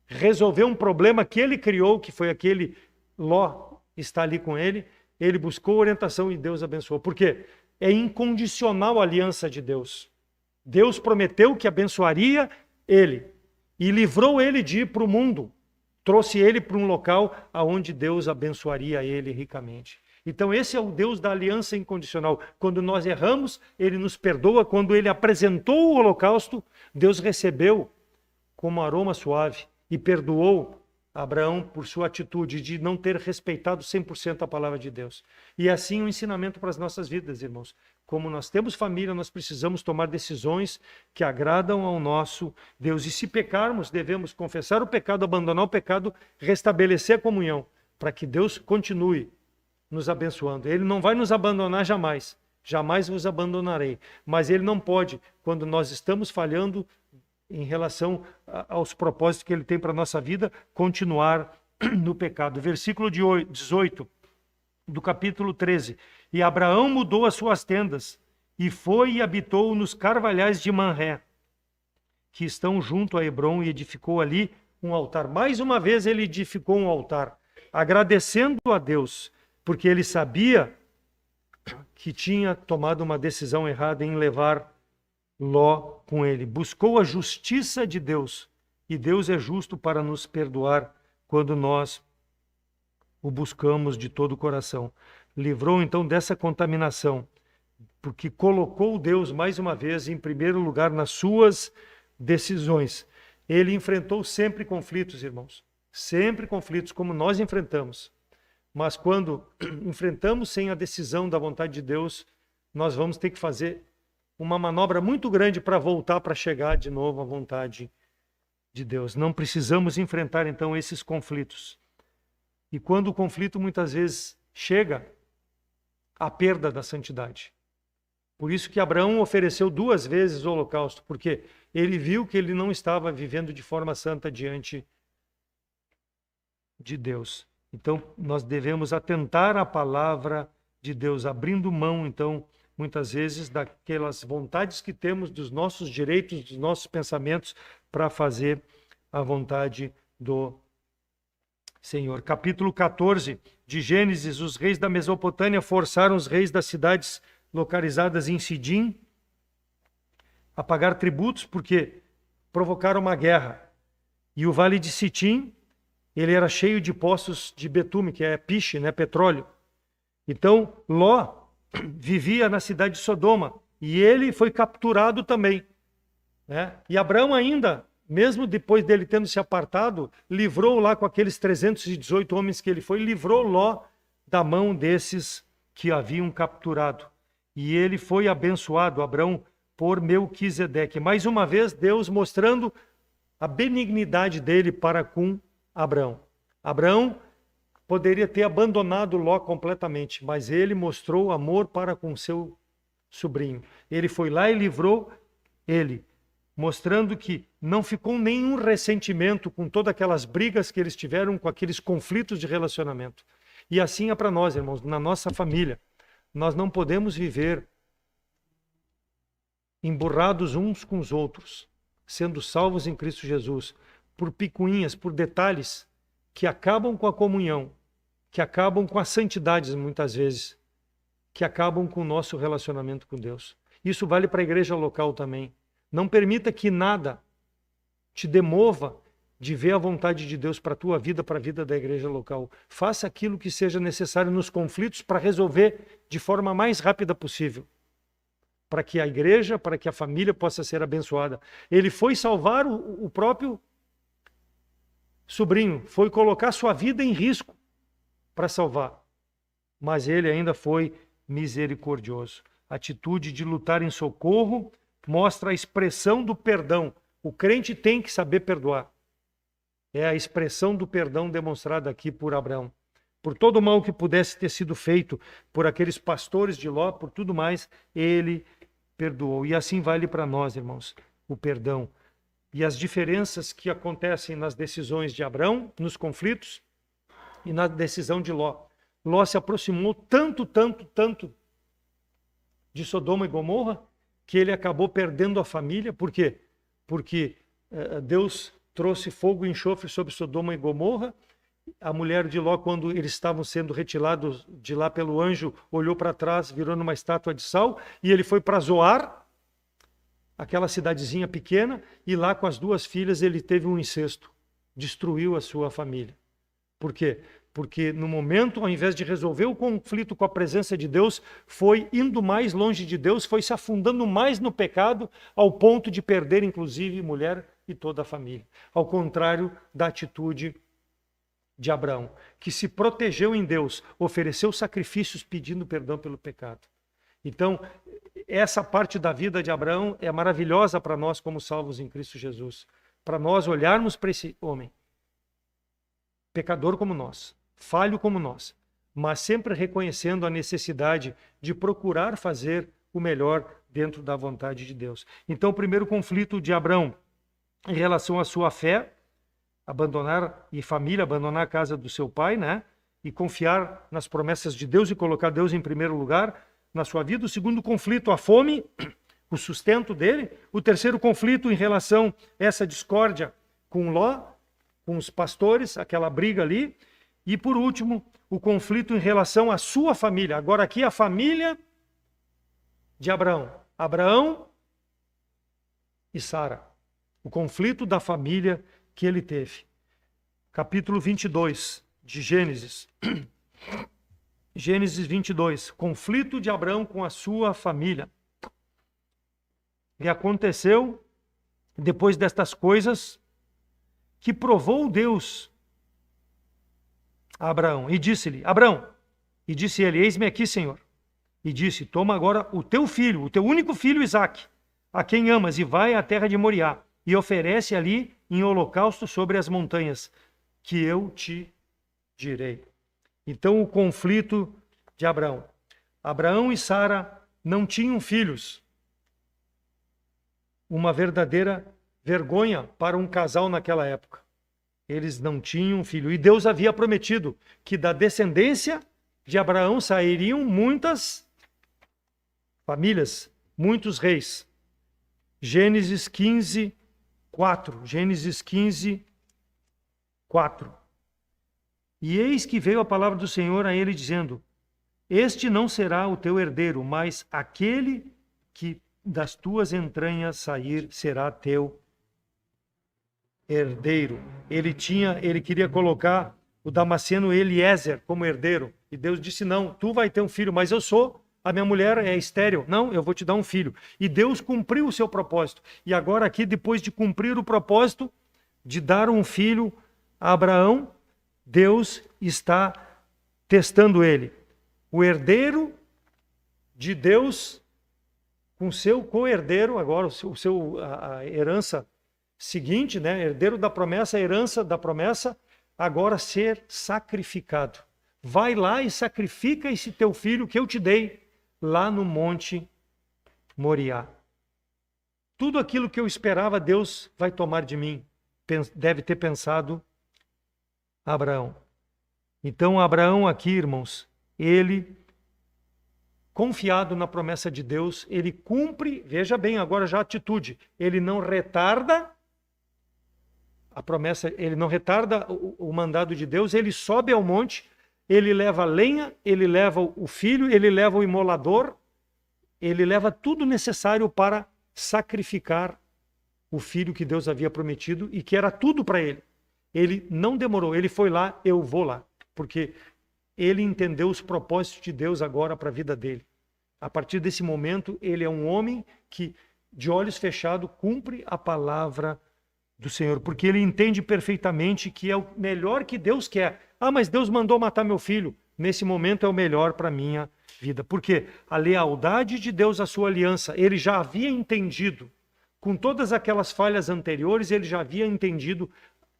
resolver um problema que ele criou, que foi aquele Ló está ali com ele, ele buscou orientação e Deus abençoou. Por quê? É incondicional a aliança de Deus. Deus prometeu que abençoaria ele e livrou ele de ir para o mundo, trouxe ele para um local onde Deus abençoaria ele ricamente. Então esse é o Deus da aliança incondicional. Quando nós erramos, ele nos perdoa. Quando ele apresentou o holocausto, Deus recebeu como aroma suave e perdoou Abraão por sua atitude de não ter respeitado 100% a palavra de Deus. E assim o ensinamento para as nossas vidas, irmãos. Como nós temos família, nós precisamos tomar decisões que agradam ao nosso Deus. E se pecarmos, devemos confessar o pecado, abandonar o pecado, restabelecer a comunhão, para que Deus continue nos abençoando. Ele não vai nos abandonar jamais. Jamais vos abandonarei. Mas ele não pode, quando nós estamos falhando em relação aos propósitos que ele tem para a nossa vida, continuar no pecado. Versículo 18 do capítulo 13. E Abraão mudou as suas tendas e foi e habitou nos carvalhais de Manré, que estão junto a Hebrom, e edificou ali um altar. Mais uma vez ele edificou um altar, agradecendo a Deus, porque ele sabia que tinha tomado uma decisão errada em levar Ló com ele. Buscou a justiça de Deus, e Deus é justo para nos perdoar quando nós o buscamos de todo o coração. Livrou então dessa contaminação, porque colocou Deus mais uma vez em primeiro lugar nas suas decisões. Ele enfrentou sempre conflitos, irmãos, sempre conflitos como nós enfrentamos. Mas quando enfrentamos sem a decisão da vontade de Deus, nós vamos ter que fazer uma manobra muito grande para voltar, para chegar de novo à vontade de Deus. Não precisamos enfrentar então esses conflitos. E quando o conflito muitas vezes chega, a perda da santidade. Por isso que Abraão ofereceu 2 vezes o holocausto, porque ele viu que ele não estava vivendo de forma santa diante de Deus. Então, nós devemos atentar à palavra de Deus, abrindo mão, então, muitas vezes, daquelas vontades que temos, dos nossos direitos, dos nossos pensamentos, para fazer a vontade do Senhor. Capítulo 14 de Gênesis: os reis da Mesopotâmia forçaram os reis das cidades localizadas em Sidim a pagar tributos, porque provocaram uma guerra. E o vale de Sitim, ele era cheio de poços de betume, que é piche, né, petróleo. Então, Ló vivia na cidade de Sodoma, e ele foi capturado também, né? E Abraão ainda, mesmo depois dele tendo se apartado, livrou lá com aqueles 318 homens que ele foi, livrou Ló da mão desses que haviam capturado. E ele foi abençoado, Abraão, por Melquisedeque. Mais uma vez, Deus mostrando a benignidade dele para com Abraão. Abraão poderia ter abandonado Ló completamente, mas ele mostrou amor para com seu sobrinho. Ele foi lá e livrou ele, mostrando que não ficou nenhum ressentimento com todas aquelas brigas que eles tiveram, com aqueles conflitos de relacionamento. E assim é para nós, irmãos, na nossa família. Nós não podemos viver emburrados uns com os outros, sendo salvos em Cristo Jesus, por picuinhas, por detalhes que acabam com a comunhão, que acabam com a santidade muitas vezes, que acabam com o nosso relacionamento com Deus. Isso vale para a igreja local também. Não permita que nada te demova de ver a vontade de Deus para a tua vida, para a vida da igreja local. Faça aquilo que seja necessário nos conflitos para resolver de forma mais rápida possível, para que a igreja, para que a família possa ser abençoada. Ele foi salvar o próprio sobrinho, foi colocar sua vida em risco para salvar, mas ele ainda foi misericordioso. A atitude de lutar em socorro mostra a expressão do perdão. O crente tem que saber perdoar. É a expressão do perdão demonstrada aqui por Abraão. Por todo o mal que pudesse ter sido feito por aqueles pastores de Ló, por tudo mais, ele perdoou. E assim vale para nós, irmãos, o perdão. E as diferenças que acontecem nas decisões de Abraão, nos conflitos, e na decisão de Ló. Ló se aproximou tanto de Sodoma e Gomorra, que ele acabou perdendo a família. Por quê? Porque Deus trouxe fogo e enxofre sobre Sodoma e Gomorra. A mulher de Ló, quando eles estavam sendo retirados de lá pelo anjo, olhou para trás, virou numa estátua de sal, e ele foi para Zoar, aquela cidadezinha pequena, e lá com as 2 filhas ele teve um incesto, destruiu a sua família. Por quê? Porque no momento, ao invés de resolver o conflito com a presença de Deus, foi indo mais longe de Deus, foi se afundando mais no pecado, ao ponto de perder, inclusive, mulher e toda a família. Ao contrário da atitude de Abraão, que se protegeu em Deus, ofereceu sacrifícios pedindo perdão pelo pecado. Então, essa parte da vida de Abraão é maravilhosa para nós como salvos em Cristo Jesus. Para nós olharmos para esse homem, pecador como nós, falho como nós, mas sempre reconhecendo a necessidade de procurar fazer o melhor dentro da vontade de Deus. Então, o primeiro conflito de Abraão em relação à sua fé, abandonar a casa do seu pai, né? E confiar nas promessas de Deus e colocar Deus em primeiro lugar na sua vida. O segundo conflito, a fome, o sustento dele. O terceiro conflito em relação a essa discórdia com Ló, com os pastores, aquela briga ali. E por último, o conflito em relação à sua família. Agora aqui a família de Abraão. Abraão e Sara. O conflito da família que ele teve. Capítulo 22 de Gênesis. Gênesis 22. Conflito de Abraão com a sua família. E aconteceu, depois destas coisas, que provou Deus a Abraão e disse-lhe, Abraão, e disse ele, eis-me aqui, Senhor. E disse, toma agora o teu filho, o teu único filho, Isaque, a quem amas, e vai à terra de Moriá, e oferece ali em holocausto sobre as montanhas, que eu te direi. Então, o conflito de Abraão. Abraão e Sara não tinham filhos. Uma verdadeira vergonha para um casal naquela época. Eles não tinham filho. E Deus havia prometido que da descendência de Abraão sairiam muitas famílias, muitos reis. Gênesis 15, 4. Gênesis 15, 4. E eis que veio a palavra do Senhor a ele, dizendo: Este não será o teu herdeiro, mas aquele que das tuas entranhas sair será teu herdeiro. Ele queria colocar o Damasceno Eliezer como herdeiro. E Deus disse: não, tu vai ter um filho, mas a minha mulher é estéril. Não, eu vou te dar um filho. E Deus cumpriu o seu propósito. E agora aqui, depois de cumprir o propósito de dar um filho a Abraão, Deus está testando ele. O herdeiro de Deus com seu co-herdeiro, agora a herança seguinte, né? Herdeiro da promessa, a herança da promessa, agora ser sacrificado. Vai lá e sacrifica esse teu filho que eu te dei lá no Monte Moriá. Tudo aquilo que eu esperava, Deus vai tomar de mim. Deve ter pensado Abraão. Então, Abraão aqui, irmãos, ele, confiado na promessa de Deus, ele cumpre, veja bem agora já a atitude, ele não retarda a promessa, ele não retarda o mandado de Deus, ele sobe ao monte, ele leva lenha, ele leva o filho, ele leva o imolador, ele leva tudo necessário para sacrificar o filho que Deus havia prometido e que era tudo para ele. Ele não demorou, ele foi lá, eu vou lá, porque ele entendeu os propósitos de Deus agora para a vida dele. A partir desse momento, ele é um homem que, de olhos fechados, cumpre a palavra do Senhor, porque ele entende perfeitamente que é o melhor que Deus quer. Ah, mas Deus mandou matar meu filho. Nesse momento é o melhor para a minha vida. Porque a lealdade de Deus à sua aliança, ele já havia entendido. Com todas aquelas falhas anteriores, ele já havia entendido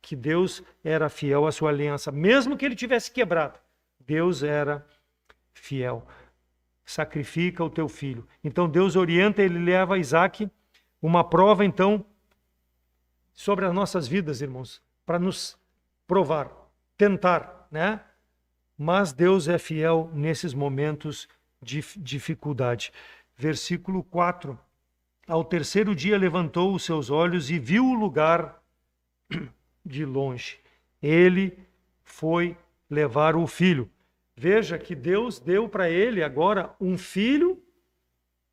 que Deus era fiel à sua aliança. Mesmo que ele tivesse quebrado, Deus era fiel. Sacrifica o teu filho. Então Deus orienta, ele leva a Isaac, uma prova então sobre as nossas vidas, irmãos, para nos provar, tentar, né? Mas Deus é fiel nesses momentos de dificuldade. Versículo 4. Ao terceiro dia levantou os seus olhos e viu o lugar de longe. Ele foi levar o filho. Veja que Deus deu para ele agora um filho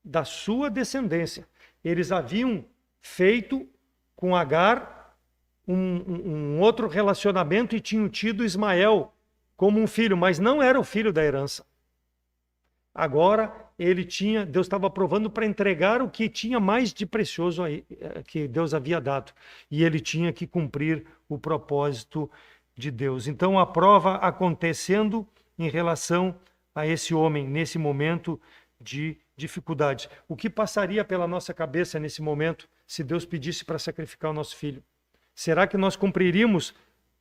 da sua descendência. Eles haviam feito com Agar um outro relacionamento e tinham tido Ismael como um filho, mas não era o filho da herança. Agora Deus estava provando para entregar o que tinha mais de precioso aí, que Deus havia dado. E ele tinha que cumprir o propósito de Deus. Então a prova acontecendo em relação a esse homem, nesse momento de dificuldade. O que passaria pela nossa cabeça nesse momento se Deus pedisse para sacrificar o nosso filho? Será que nós cumpriríamos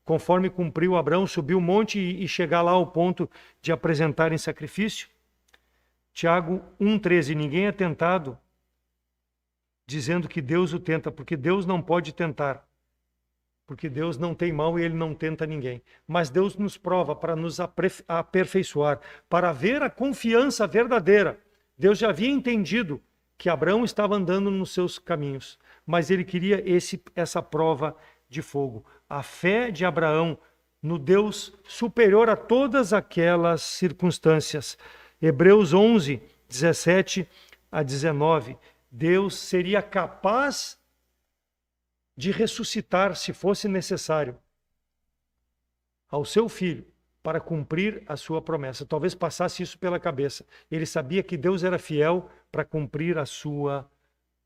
conforme cumpriu Abraão, subir o monte e chegar lá ao ponto de apresentar em sacrifício? Tiago 1,13, ninguém é tentado dizendo que Deus o tenta, porque Deus não pode tentar. Porque Deus não tem mal e ele não tenta ninguém. Mas Deus nos prova para nos aperfeiçoar, para ver a confiança verdadeira. Deus já havia entendido que Abraão estava andando nos seus caminhos, mas ele queria essa prova de fogo. A fé de Abraão no Deus superior a todas aquelas circunstâncias. Hebreus 11, 17 a 19. Deus seria capaz de ressuscitar, se fosse necessário, ao seu filho para cumprir a sua promessa. Talvez passasse isso pela cabeça. Ele sabia que Deus era fiel para cumprir a sua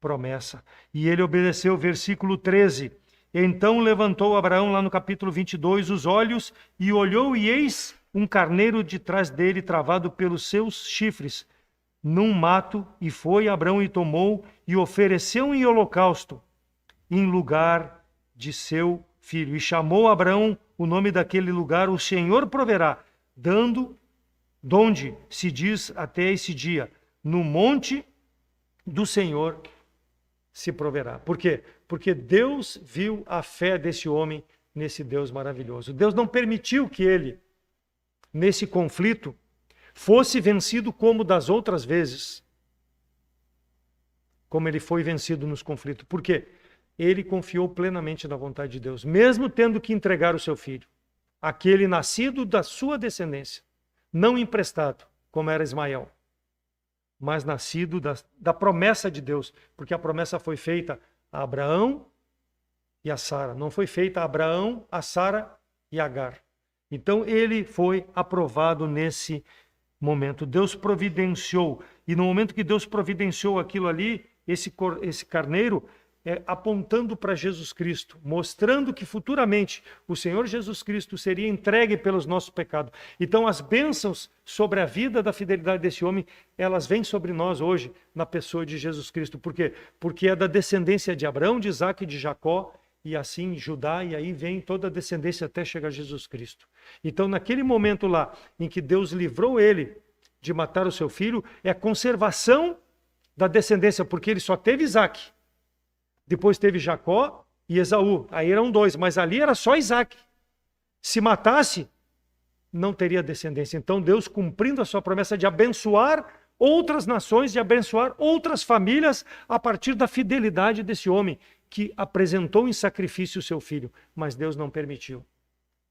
promessa. E ele obedeceu. Versículo 13. Então levantou Abraão, lá no capítulo 22, os olhos e olhou, e eis um carneiro de trás dele, travado pelos seus chifres, num mato, e foi Abraão e tomou e ofereceu em holocausto em lugar de seu filho. E chamou Abraão o nome daquele lugar, o Senhor proverá, donde se diz até esse dia, no monte do Senhor se proverá. Por quê? Porque Deus viu a fé desse homem nesse Deus maravilhoso. Deus não permitiu que ele, nesse conflito, fosse vencido como das outras vezes, como ele foi vencido nos conflitos. Por quê? Ele confiou plenamente na vontade de Deus, mesmo tendo que entregar o seu filho, aquele nascido da sua descendência, não emprestado, como era Ismael, mas nascido da promessa de Deus, porque a promessa foi feita a Abraão e a Sara, não foi feita a Abraão, a Sara e a Agar. Então ele foi aprovado nesse momento. Deus providenciou, e no momento que Deus providenciou aquilo ali, esse carneiro, apontando para Jesus Cristo, mostrando que futuramente o Senhor Jesus Cristo seria entregue pelos nossos pecados. Então as bênçãos sobre a vida da fidelidade desse homem, elas vêm sobre nós hoje na pessoa de Jesus Cristo. Por quê? Porque é da descendência de Abraão, de Isaac e de Jacó, e assim Judá, e aí vem toda a descendência até chegar a Jesus Cristo. Então naquele momento lá, em que Deus livrou ele de matar o seu filho, é a conservação da descendência, porque ele só teve Isaac. Depois teve Jacó e Esaú. Aí eram 2, mas ali era só Isaac. Se matasse, não teria descendência. Então Deus, cumprindo a sua promessa de abençoar outras nações, de abençoar outras famílias a partir da fidelidade desse homem que apresentou em sacrifício o seu filho. Mas Deus não permitiu,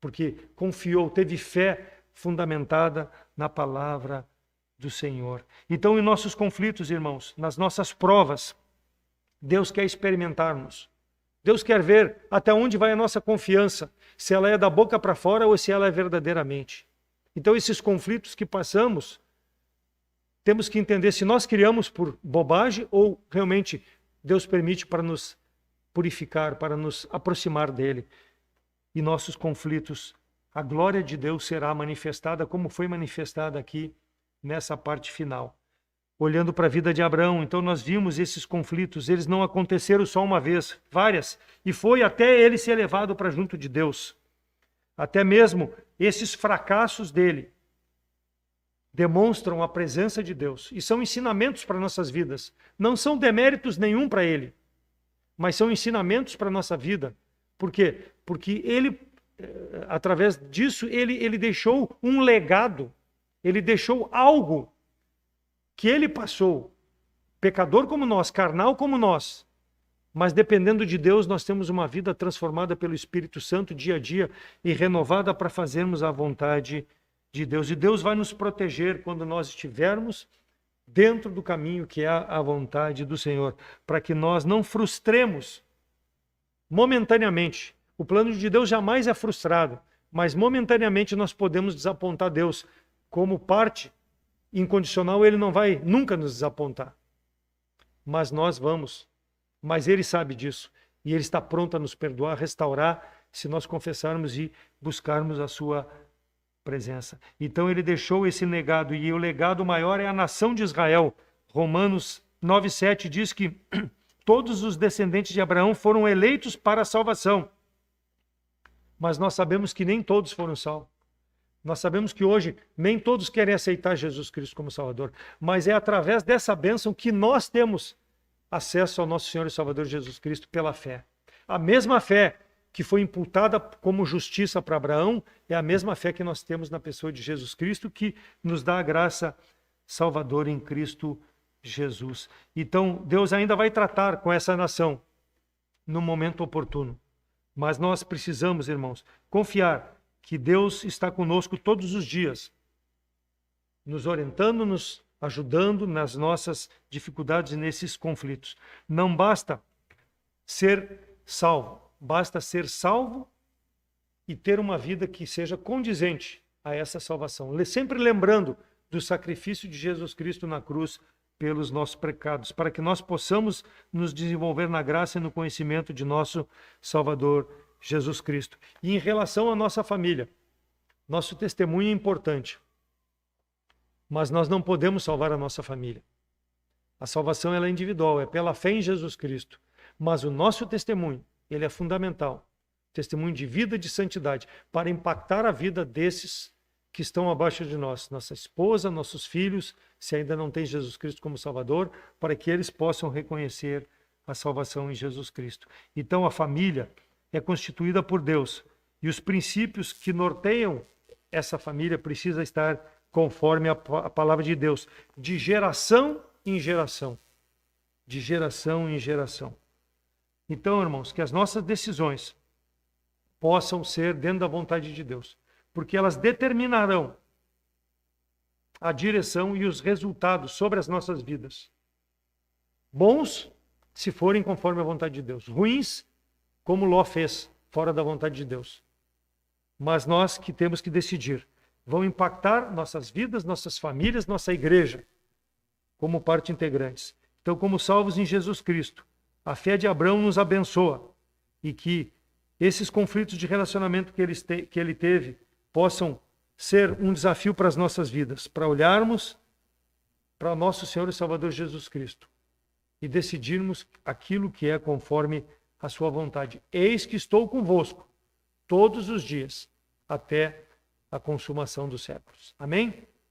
porque confiou, teve fé fundamentada na palavra do Senhor. Então, em nossos conflitos, irmãos, nas nossas provas, Deus quer experimentar-nos. Deus quer ver até onde vai a nossa confiança, se ela é da boca para fora ou se ela é verdadeiramente. Então, esses conflitos que passamos, temos que entender se nós criamos por bobagem ou realmente Deus permite para nos purificar, para nos aproximar dele. E nossos conflitos, a glória de Deus será manifestada como foi manifestada aqui nessa parte final. Olhando para a vida de Abraão, então nós vimos esses conflitos, eles não aconteceram só uma vez, várias, e foi até ele ser levado para junto de Deus. Até mesmo esses fracassos dele demonstram a presença de Deus e são ensinamentos para nossas vidas. Não são deméritos nenhum para ele, mas são ensinamentos para a nossa vida. Por quê? Porque ele, através disso, ele deixou um legado, ele deixou algo que ele passou, pecador como nós, carnal como nós, mas dependendo de Deus, nós temos uma vida transformada pelo Espírito Santo dia a dia e renovada para fazermos a vontade de Deus. E Deus vai nos proteger quando nós estivermos dentro do caminho que é a vontade do Senhor, para que nós não frustremos momentaneamente. O plano de Deus jamais é frustrado, mas momentaneamente nós podemos desapontar Deus. Como parte incondicional, ele não vai nunca nos desapontar. Mas nós vamos. Mas ele sabe disso. E ele está pronto a nos perdoar, restaurar, se nós confessarmos e buscarmos a sua presença. Então ele deixou esse legado, e o legado maior é a nação de Israel. Romanos 9:7 diz que todos os descendentes de Abraão foram eleitos para a salvação. Mas nós sabemos que nem todos foram salvos. Nós sabemos que hoje nem todos querem aceitar Jesus Cristo como Salvador, mas é através dessa bênção que nós temos acesso ao nosso Senhor e Salvador Jesus Cristo pela fé. A mesma fé que foi imputada como justiça para Abraão é a mesma fé que nós temos na pessoa de Jesus Cristo, que nos dá a graça salvadora em Cristo Jesus. Então, Deus ainda vai tratar com essa nação no momento oportuno. Mas nós precisamos, irmãos, confiar que Deus está conosco todos os dias, nos orientando, nos ajudando nas nossas dificuldades e nesses conflitos. Não basta ser salvo, basta ser salvo e ter uma vida que seja condizente a essa salvação. Sempre lembrando do sacrifício de Jesus Cristo na cruz pelos nossos pecados, para que nós possamos nos desenvolver na graça e no conhecimento de nosso Salvador Jesus Cristo. E em relação à nossa família, nosso testemunho é importante, mas nós não podemos salvar a nossa família. A salvação ela é individual, é pela fé em Jesus Cristo, mas o nosso testemunho, ele é fundamental testemunho de vida, de santidade, para impactar a vida desses que estão abaixo de nós, nossa esposa, nossos filhos, se ainda não tem Jesus Cristo como Salvador, para que eles possam reconhecer a salvação em Jesus Cristo. Então a família é constituída por Deus e os princípios que norteiam essa família precisam estar conforme a palavra de Deus, de geração em geração. De geração em geração. Então, irmãos, que as nossas decisões possam ser dentro da vontade de Deus, porque elas determinarão a direção e os resultados sobre as nossas vidas. Bons, se forem conforme a vontade de Deus. Ruins, como Ló fez, fora da vontade de Deus. Mas nós que temos que decidir. Vão impactar nossas vidas, nossas famílias, nossa igreja, como parte integrantes. Então, como salvos em Jesus Cristo, a fé de Abraão nos abençoa e que esses conflitos de relacionamento que ele teve possam ser um desafio para as nossas vidas, para olharmos para nosso Senhor e Salvador Jesus Cristo e decidirmos aquilo que é conforme a sua vontade. Eis que estou convosco todos os dias, até a consumação dos séculos. Amém?